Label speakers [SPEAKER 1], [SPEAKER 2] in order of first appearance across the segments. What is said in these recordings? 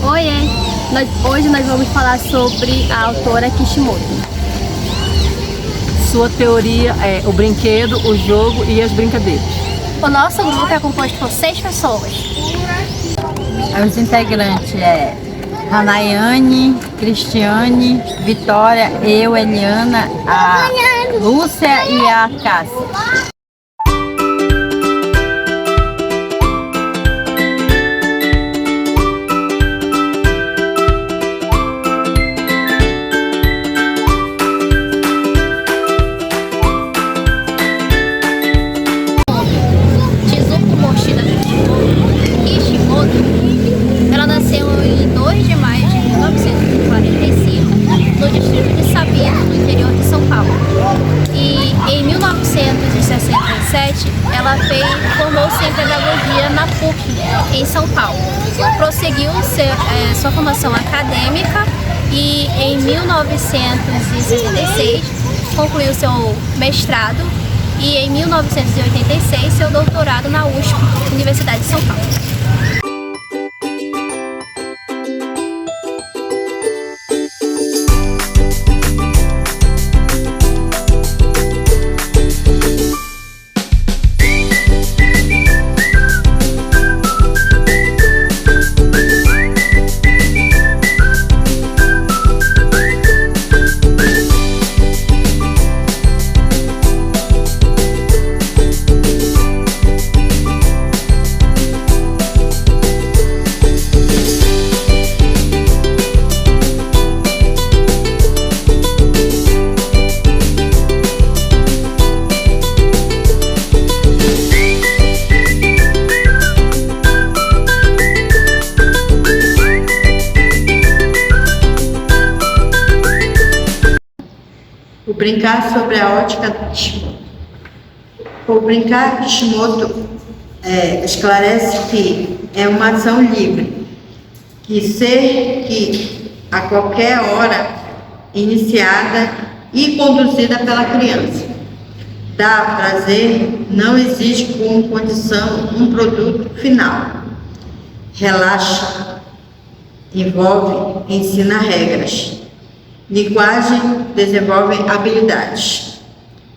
[SPEAKER 1] Oiê! Hoje nós vamos falar sobre a autora Kishimoto.
[SPEAKER 2] Sua teoria é o brinquedo, o jogo e as brincadeiras.
[SPEAKER 1] O nosso grupo é composto por 6 pessoas.
[SPEAKER 3] Os integrantes é Ranayane, Cristiane, Vitória, eu, Eliana, a Lúcia e a Cássia.
[SPEAKER 1] Ela nasceu em 2 de maio de 1945, no distrito de Sabino, no interior de São Paulo. E em 1967, ela formou-se em pedagogia na PUC, em São Paulo. Prosseguiu sua formação acadêmica e em 1966 concluiu seu mestrado e em 1986 seu doutorado na USP, Universidade de São Paulo.
[SPEAKER 4] O brincar sobre a ótica. O brincar Kishimoto esclarece que é uma ação livre, que a qualquer hora iniciada e conduzida pela criança. Dá prazer, não exige como condição um produto final. Relaxa, envolve, ensina regras. Linguagem desenvolve habilidades.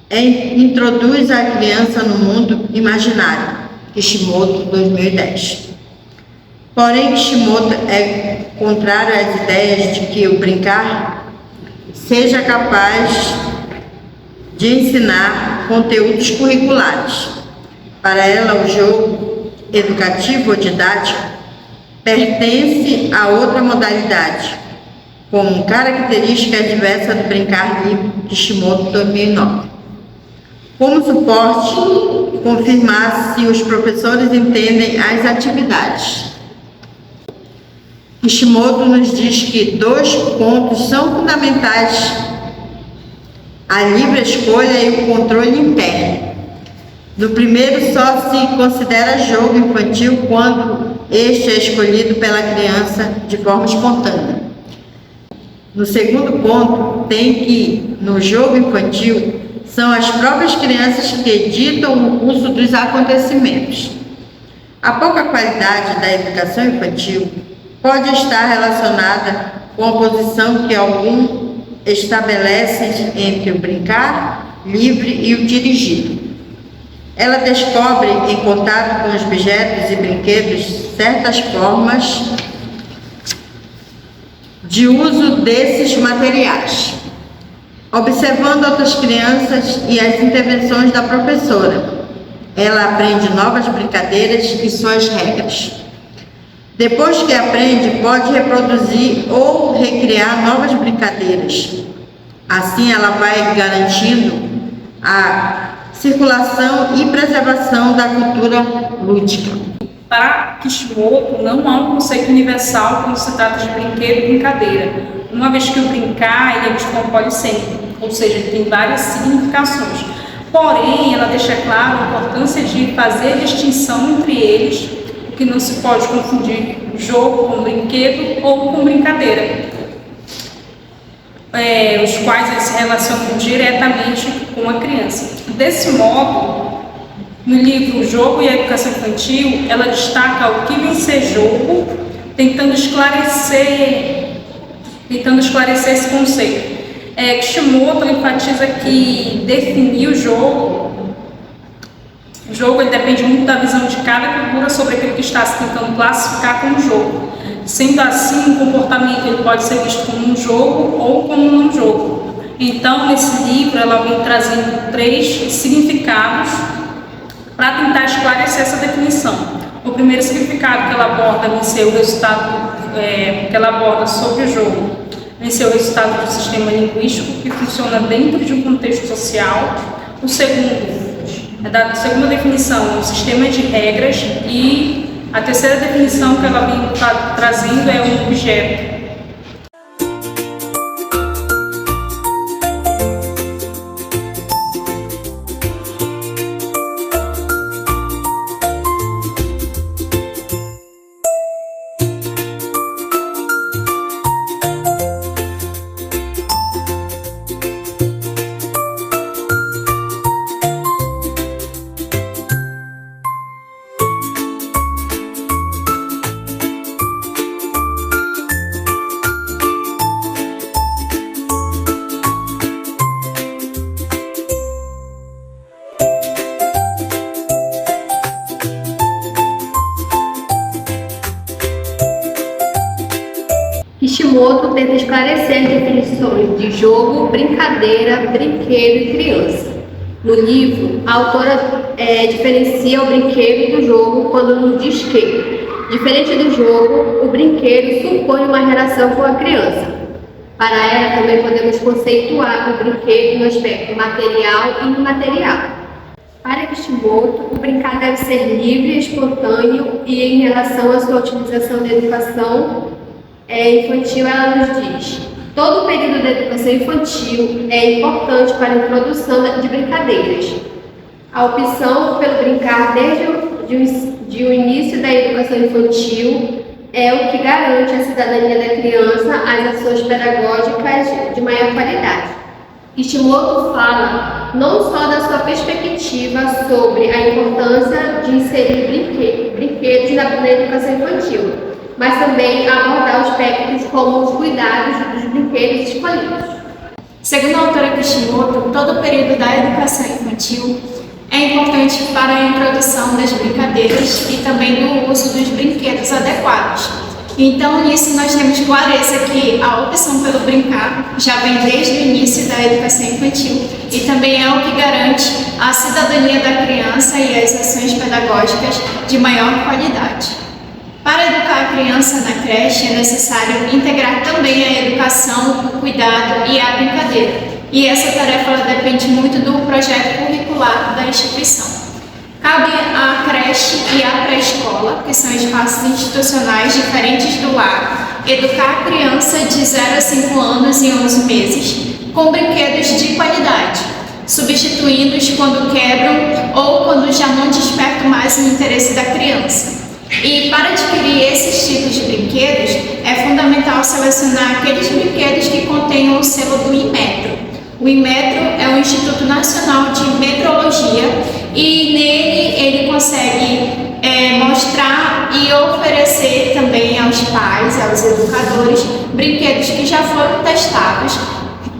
[SPEAKER 4] Introduz a criança no mundo imaginário. Kishimoto, 2010. Porém, Kishimoto é contrário às ideias de que o brincar seja capaz de ensinar conteúdos curriculares. Para ela, o jogo educativo ou didático pertence a outra modalidade, como característica diversa do brincar livre, Kishimoto, 2009. Como suporte, confirmar se os professores entendem as atividades. Kishimoto nos diz que 2 pontos são fundamentais: a livre escolha e o controle interno. No primeiro, só se considera jogo infantil quando este é escolhido pela criança de forma espontânea. No segundo ponto, tem que, no jogo infantil, são as próprias crianças que ditam o curso dos acontecimentos. A pouca qualidade da educação infantil pode estar relacionada com a posição que algum estabelece entre o brincar livre e o dirigido. Ela descobre, em contato com os objetos e brinquedos, certas formas de uso desses materiais, observando outras crianças e as intervenções da professora. Ela aprende novas brincadeiras e suas regras. Depois que aprende, pode reproduzir ou recriar novas brincadeiras. Assim, ela vai garantindo a circulação e preservação da cultura lúdica.
[SPEAKER 5] Para Kishimoto, não há um conceito universal quando se trata de brinquedo e brincadeira, uma vez que o brincar ele é visto como polissêmico, ou seja, ele tem várias significações. Porém, ela deixa claro a importância de fazer distinção entre eles, que não se pode confundir jogo com brinquedo ou com brincadeira, os quais eles se relacionam diretamente com a criança. Desse modo, no livro O Jogo e a Educação Infantil, ela destaca o que vem ser jogo tentando esclarecer esse conceito. Kishimoto enfatiza que definir o jogo ele depende muito da visão de cada cultura sobre aquilo que está se tentando classificar como jogo. Sendo assim, o comportamento ele pode ser visto como um jogo ou como um não jogo. Então, nesse livro, ela vem trazendo 3 significados para tentar esclarecer essa definição. O primeiro significado que ela aborda vencer o resultado, que ela aborda sobre o jogo, vencer o resultado do sistema linguístico que funciona dentro de um contexto social. O segundo, da segunda definição, o sistema de regras, e a terceira definição que ela vem trazendo é um objeto.
[SPEAKER 1] Kishimoto tenta esclarecer as definições de jogo, brincadeira, brinquedo e criança. No livro, a autora diferencia o brinquedo do jogo quando nos diz que, diferente do jogo, o brinquedo supõe uma relação com a criança. Para ela, também podemos conceituar o brinquedo no aspecto material e imaterial. Para Kishimoto, o brincar deve ser livre, espontâneo e, em relação à sua utilização da educação infantil, ela nos diz: todo o período da educação infantil é importante para a introdução de brincadeiras. A opção pelo brincar desde o início da educação infantil é o que garante a cidadania da criança às ações pedagógicas de maior qualidade. Kishimoto fala não só da sua perspectiva sobre a importância de inserir brinquedos na educação infantil, mas também abordar aspectos como os cuidados dos brinquedos escolhidos.
[SPEAKER 6] Segundo a autora Kishimoto, todo o período da educação infantil é importante para a introdução das brincadeiras e também do uso dos brinquedos adequados. Então, nisso nós temos clareza que a opção pelo brincar já vem desde o início da educação infantil e também é o que garante a cidadania da criança e as ações pedagógicas de maior qualidade. Para educar a criança na creche é necessário integrar também a educação, o cuidado e a brincadeira. E essa tarefa ela depende muito do projeto curricular da instituição. Cabe à creche e à pré-escola, que são espaços institucionais diferentes do lar, educar a criança de 0 a 5 anos e 11 meses com brinquedos de qualidade, substituindo-os quando quebram ou quando já não despertam mais o interesse da criança. E para adquirir esses tipos de brinquedos, é fundamental selecionar aqueles brinquedos que contenham o selo do Inmetro. O Inmetro é o Instituto Nacional de Metrologia e nele ele consegue mostrar e oferecer também aos pais, aos educadores, brinquedos que já foram testados,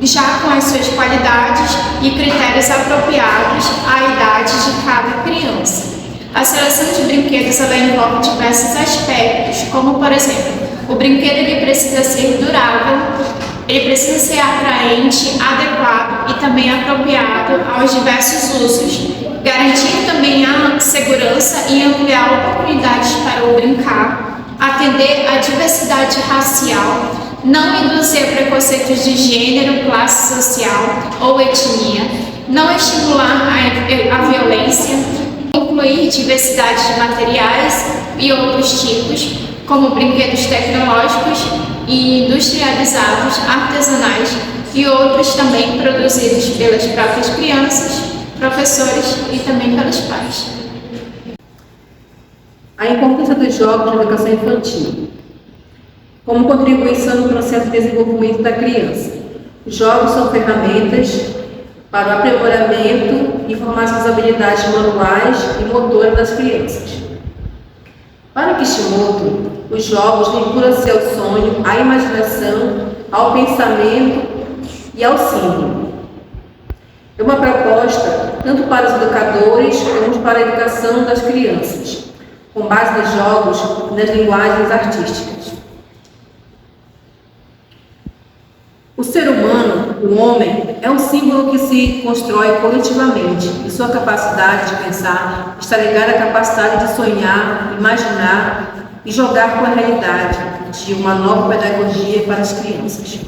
[SPEAKER 6] já com as suas qualidades e critérios apropriados à idade de cada criança. A seleção de brinquedos ela envolve diversos aspectos, como por exemplo, o brinquedo ele precisa ser durável, ele precisa ser atraente, adequado e também apropriado aos diversos usos, garantir também a segurança e ampliar oportunidades para o brincar, atender à diversidade racial, não induzir preconceitos de gênero, classe social ou etnia, não estimular a violência, incluir diversidade de materiais e outros tipos, como brinquedos tecnológicos e industrializados, artesanais e outros também produzidos pelas próprias crianças, professores e também pelos pais.
[SPEAKER 2] A importância dos jogos na educação infantil, como contribuição no processo de desenvolvimento da criança. Os jogos são ferramentas para o aprimoramento e formar as habilidades manuais e motoras das crianças. Para Kishimoto, os jogos vinculam-se ao sonho, à imaginação, ao pensamento e ao símbolo. É uma proposta tanto para os educadores como para a educação das crianças, com base nos jogos e nas linguagens artísticas. O ser humano, o homem, é um símbolo que se constrói coletivamente e sua capacidade de pensar está ligada à capacidade de sonhar, imaginar e jogar com a realidade de uma nova pedagogia para as crianças.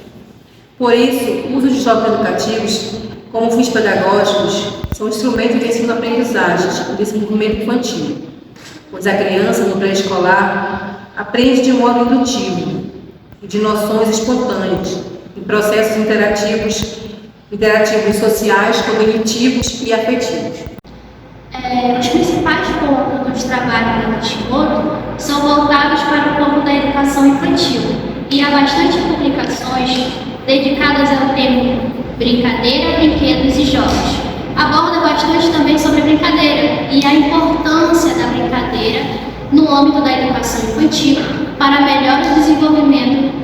[SPEAKER 2] Por isso, o uso de jogos educativos como fins pedagógicos são instrumentos de ensino-aprendizagem e desenvolvimento infantil, pois a criança no pré-escolar aprende de modo indutivo e de noções espontâneas, em processos interativos sociais, cognitivos e afetivos.
[SPEAKER 1] Os principais pontos do trabalho da Kishimoto são voltados para o campo da educação infantil e há bastante publicações dedicadas ao tema brincadeira, brinquedos e jogos. Aborda bastante também sobre a brincadeira e a importância da brincadeira no âmbito da educação infantil para melhor desenvolvimento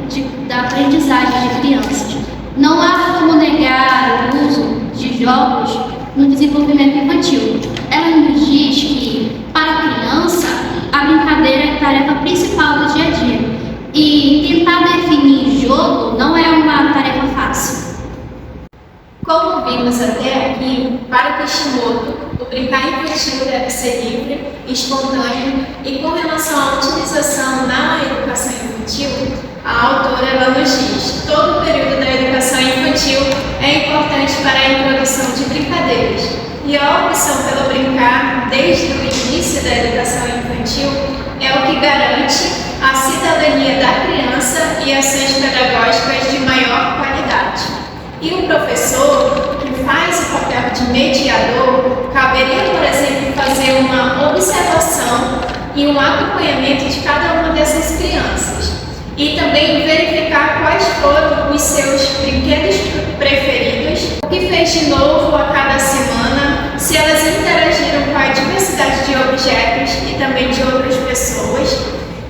[SPEAKER 1] da aprendizagem de crianças. Não há como negar o uso de jogos no desenvolvimento infantil. Ela nos diz que, para a criança, a brincadeira é a tarefa principal do dia a dia. E tentar definir jogo não é uma tarefa fácil.
[SPEAKER 6] Como vimos até aqui, para Kishimoto, o brincar infantil deve ser livre, espontâneo e com relação à utilização na educação infantil, a autora ela nos diz: todo o período da educação infantil é importante para a introdução de brincadeiras e a opção pelo brincar desde o início da educação infantil é o que garante a cidadania da criança e ações pedagógicas de maior qualidade. E o professor, que faz o papel de mediador, caberia, por exemplo, fazer uma observação e um acompanhamento de cada uma dessas crianças. E também verificar quais foram os seus brinquedos preferidos, o que fez de novo a cada semana, se elas interagiram com a diversidade de objetos e também de outras pessoas,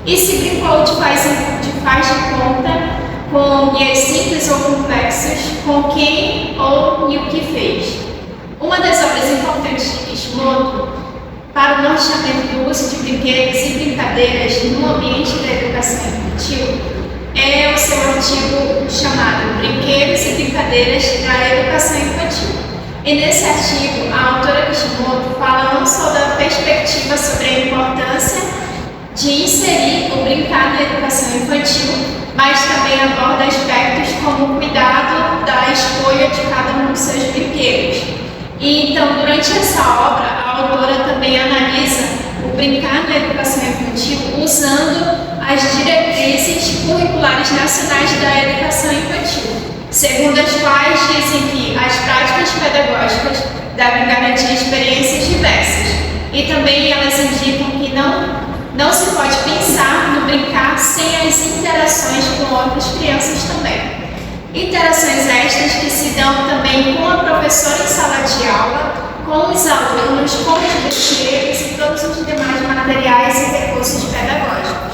[SPEAKER 6] e se brincou de faz de conta, com guias simples ou complexos, com quem ou e o que fez. Uma das obras importantes de Kishimoto para o norteamento do uso de brinquedos e brincadeiras no ambiente da educação infantil é o seu artigo chamado Brinquedos e Brincadeiras da Educação Infantil. E nesse artigo, a autora Kishimoto fala não só da perspectiva sobre a importância de inserir o brincar na educação infantil, mas também aborda aspectos como o cuidado da escolha de cada um dos seus brinquedos. E então, durante essa obra, a autora também analisa o brincar na educação infantil usando as diretrizes curriculares nacionais da educação infantil, segundo as quais dizem que as práticas pedagógicas devem garantir experiências diversas. E também elas indicam que não se pode pensar no brincar sem as interações com outras crianças também. Interações estas que se dão também com a professora em sala de aula, com os alunos, com os brinquedos e todos os demais materiais e recursos pedagógicos.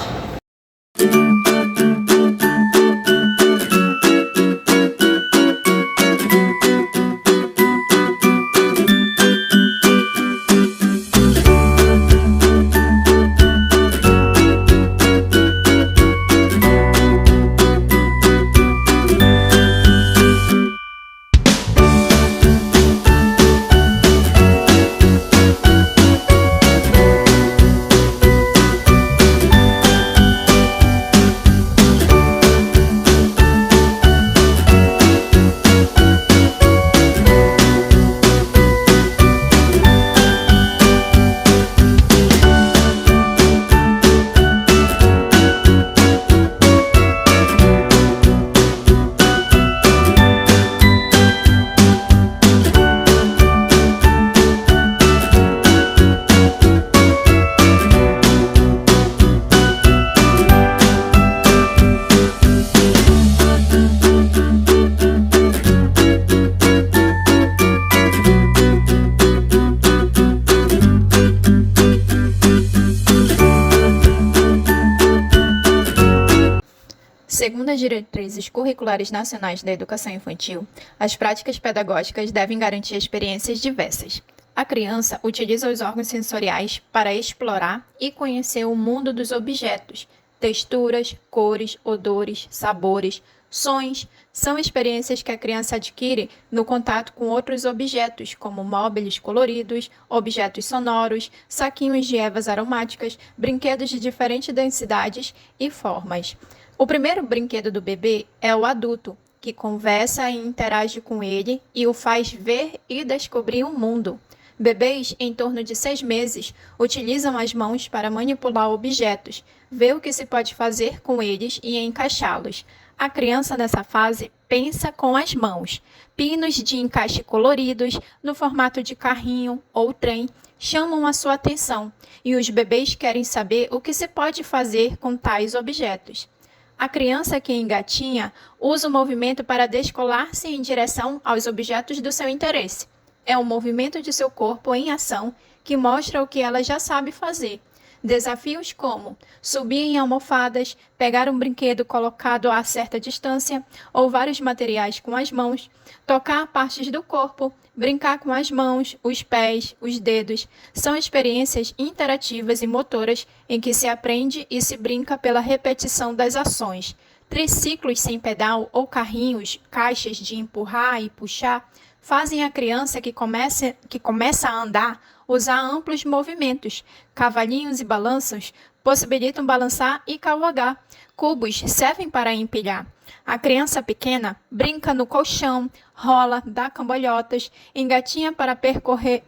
[SPEAKER 7] Segundo as diretrizes curriculares nacionais da educação infantil, as práticas pedagógicas devem garantir experiências diversas. A criança utiliza os órgãos sensoriais para explorar e conhecer o mundo dos objetos. Texturas, cores, odores, sabores, sons são experiências que a criança adquire no contato com outros objetos, como móveis coloridos, objetos sonoros, saquinhos de ervas aromáticas, brinquedos de diferentes densidades e formas. O primeiro brinquedo do bebê é o adulto, que conversa e interage com ele e o faz ver e descobrir o mundo. Bebês em torno de 6 meses utilizam as mãos para manipular objetos, ver o que se pode fazer com eles e encaixá-los. A criança nessa fase pensa com as mãos. Pinos de encaixe coloridos, no formato de carrinho ou trem, chamam a sua atenção, e os bebês querem saber o que se pode fazer com tais objetos. A criança que engatinha usa o movimento para descolar-se em direção aos objetos do seu interesse. É o movimento de seu corpo em ação que mostra o que ela já sabe fazer. Desafios como subir em almofadas, pegar um brinquedo colocado a certa distância ou vários materiais com as mãos, tocar partes do corpo, brincar com as mãos, os pés, os dedos, são experiências interativas e motoras em que se aprende e se brinca pela repetição das ações. Triciclos sem pedal ou carrinhos, caixas de empurrar e puxar, fazem a criança que começa a andar usar amplos movimentos. Cavalinhos e balanços possibilitam balançar e cavalgar. Cubos servem para empilhar. A criança pequena brinca no colchão, rola, dá cambalhotas, engatinha para percorrer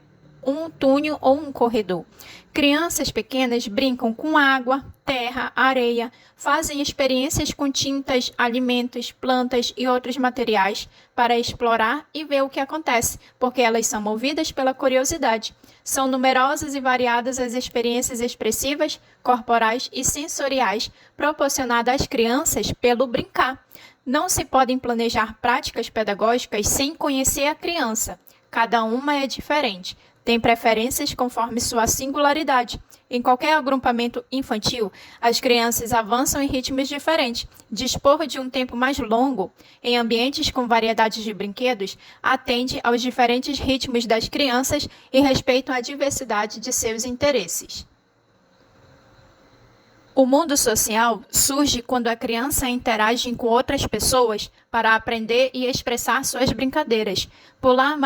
[SPEAKER 7] um túnel ou um corredor. Crianças pequenas brincam com água, terra, areia, fazem experiências com tintas, alimentos, plantas e outros materiais para explorar e ver o que acontece, porque elas são movidas pela curiosidade. São numerosas e variadas as experiências expressivas, corporais e sensoriais proporcionadas às crianças pelo brincar. Não se podem planejar práticas pedagógicas sem conhecer a criança. Cada uma é diferente. Tem preferências conforme sua singularidade. Em qualquer agrupamento infantil, as crianças avançam em ritmos diferentes. Dispor de um tempo mais longo, em ambientes com variedade de brinquedos, atende aos diferentes ritmos das crianças e respeita a diversidade de seus interesses. O mundo social surge quando a criança interage com outras pessoas para aprender e expressar suas brincadeiras. Pular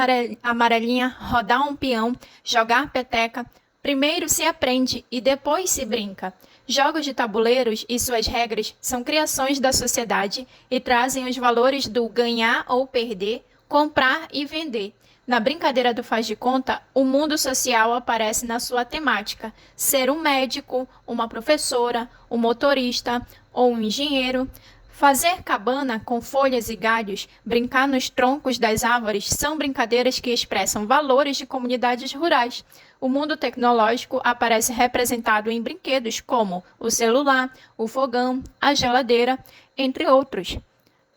[SPEAKER 7] amarelinha, rodar um peão, jogar peteca. Primeiro se aprende e depois se brinca. Jogos de tabuleiros e suas regras são criações da sociedade e trazem os valores do ganhar ou perder, comprar e vender. Na brincadeira do faz de conta, o mundo social aparece na sua temática: ser um médico, uma professora, um motorista ou um engenheiro. Fazer cabana com folhas e galhos, brincar nos troncos das árvores são brincadeiras que expressam valores de comunidades rurais. O mundo tecnológico aparece representado em brinquedos como o celular, o fogão, a geladeira, entre outros.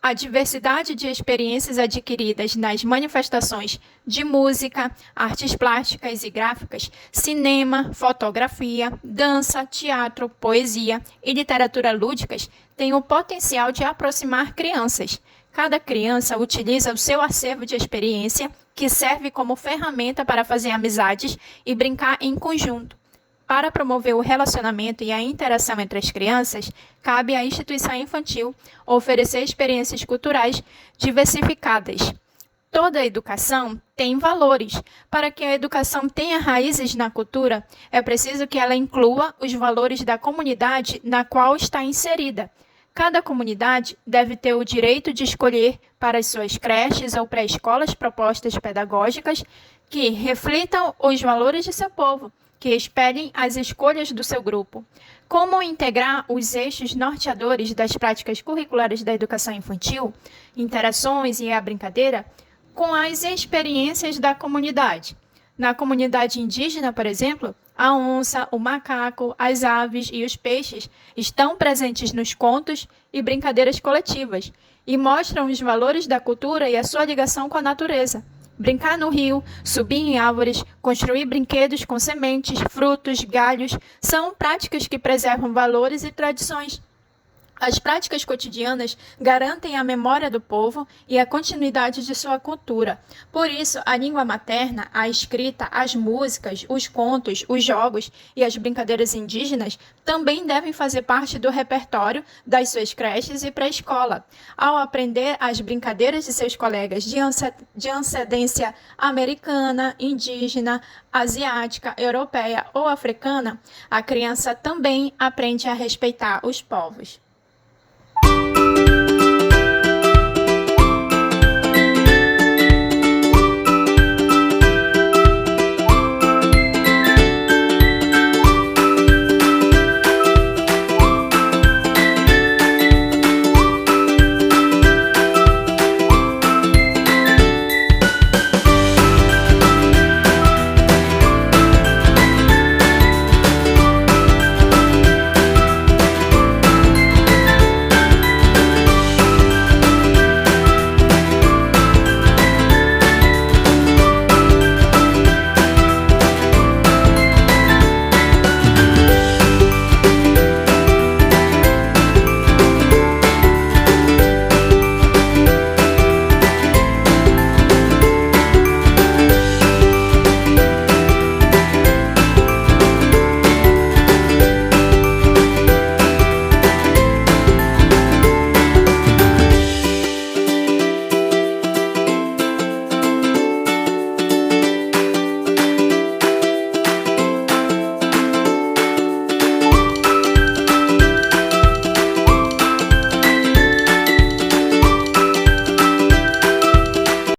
[SPEAKER 7] A diversidade de experiências adquiridas nas manifestações de música, artes plásticas e gráficas, cinema, fotografia, dança, teatro, poesia e literatura lúdicas tem o potencial de aproximar crianças. Cada criança utiliza o seu acervo de experiência, que serve como ferramenta para fazer amizades e brincar em conjunto. Para promover o relacionamento e a interação entre as crianças, cabe à instituição infantil oferecer experiências culturais diversificadas. Toda educação tem valores. Para que a educação tenha raízes na cultura, é preciso que ela inclua os valores da comunidade na qual está inserida. Cada comunidade deve ter o direito de escolher para as suas creches ou pré-escolas propostas pedagógicas que reflitam os valores de seu povo, que espelhem as escolhas do seu grupo. Como integrar os eixos norteadores das práticas curriculares da educação infantil, interações e a brincadeira, com as experiências da comunidade. Na comunidade indígena, por exemplo, a onça, o macaco, as aves e os peixes estão presentes nos contos e brincadeiras coletivas e mostram os valores da cultura e a sua ligação com a natureza. Brincar no rio, subir em árvores, construir brinquedos com sementes, frutos, galhos, são práticas que preservam valores e tradições. As práticas cotidianas garantem a memória do povo e a continuidade de sua cultura. Por isso, a língua materna, a escrita, as músicas, os contos, os jogos e as brincadeiras indígenas também devem fazer parte do repertório das suas creches e pré-escola. Ao aprender as brincadeiras de seus colegas de ascendência americana, indígena, asiática, europeia ou africana, a criança também aprende a respeitar os povos.